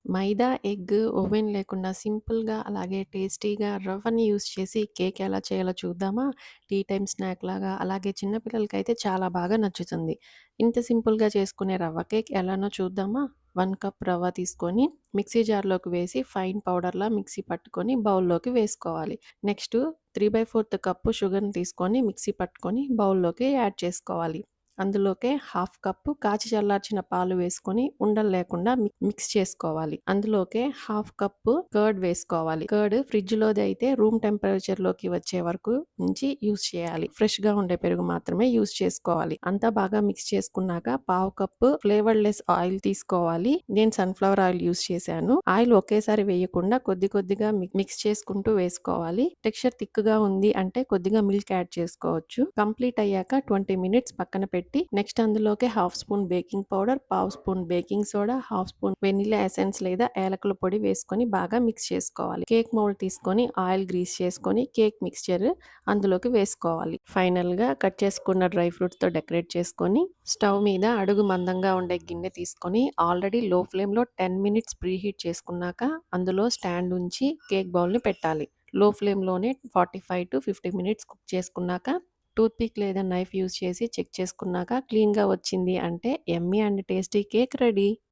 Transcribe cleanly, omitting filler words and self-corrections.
మైదా, egg, oven లేకుండా సింపుల్‌గా అలాగే టేస్టీగా రవ్వని యూజ్ చేసి కేక్ ఎలా చేయాలో చూద్దామా? టీ టైమ్ స్నాక్‌లాగా అలాగే చిన్న పిల్లలకైతే చాలా బాగా నచ్చుతుంది. ఇంత సింపుల్‌గా చేసుకునే రవ్వ కేక్ ఎలానో చూద్దామా? 1 కప్ రవ్వ తీసుకొని మిక్సీ జార్‌లోకి వేసి ఫైన్ పౌడర్‌లా మిక్సీ పట్టుకొని బౌల్‌లోకి వేసుకోవాలి. నెక్స్టు 3/4 కప్పు షుగర్‌ని తీసుకొని మిక్సీ పట్టుకొని బౌల్‌లోకి యాడ్ చేసుకోవాలి. అందులోకే హాఫ్ కప్పు కాచి చల్లార్చిన పాలు వేసుకొని ఉండలు లేకుండా మిక్స్ చేసుకోవాలి. అందులోకే హాఫ్ కప్పు కర్డ్ వేసుకోవాలి. కర్డ్ ఫ్రిడ్జ్‌లోది అయితే రూమ్ టెంపరేచర్‌లోకి వచ్చే వరకు ఉంచి యూజ్ చేయాలి. ఫ్రెష్‌గా ఉండే పెరుగు మాత్రమే యూజ్ చేసుకోవాలి. అంతా బాగా మిక్స్ చేసుకున్నాక పావు కప్పు ఫ్లేవర్‌లెస్ ఆయిల్ తీసుకోవాలి. నేను సన్‌ఫ్లవర్ ఆయిల్ యూజ్ చేశాను. ఆయిల్ ఒకేసారి వేయకుండా కొద్ది కొద్దిగా మిక్స్ చేసుకుంటూ వేసుకోవాలి. టెక్స్చర్ థిక్‌గా ఉంది అంటే కొద్దిగా మిల్క్ యాడ్ చేసుకోవచ్చు. కంప్లీట్ అయ్యాక 20 మినిట్స్ పక్కన పెట్టి నెక్స్ట్ అందులోకి హాఫ్ స్పూన్ బేకింగ్ పౌడర్, పావు spoon baking soda, half spoon vanilla essence లేదా యాలకుల పొడి వేసుకొని బాగా మిక్స్ చేసుకోవాలి. కేక్ మౌల్డ్ తీసుకొని ఆయిల్ గ్రీస్ చేసుకొని కేక్ మిక్స్చర్ అందులోకి వేసుకోవాలి. ఫైనల్‌గా కట్ చేసుకున్న డ్రై ఫ్రూట్స్‌తో డెకరేట్ చేసుకొని స్టవ్ మీద అడుగు మందంగా ఉండే గిన్నె తీసుకొని ఆల్రెడీ లో ఫ్లేమ్‌లో 10 మినిట్స్ ప్రీహీట్ చేసుకున్నాక అందులో స్టాండ్ ఉంచి కేక్ బౌల్‌ని పెట్టాలి. లో ఫ్లేమ్‌లోనే 45-50 మినిట్స్ కుక్ చేసుకున్నాక టూత్‌పిక్ లేదా నైఫ్ యూజ్ చేసి చెక్ చేసుకున్నాక క్లీన్‌గా వచ్చింది అంటే యమ్మీ అండ్ టేస్టీ కేక్ రెడీ.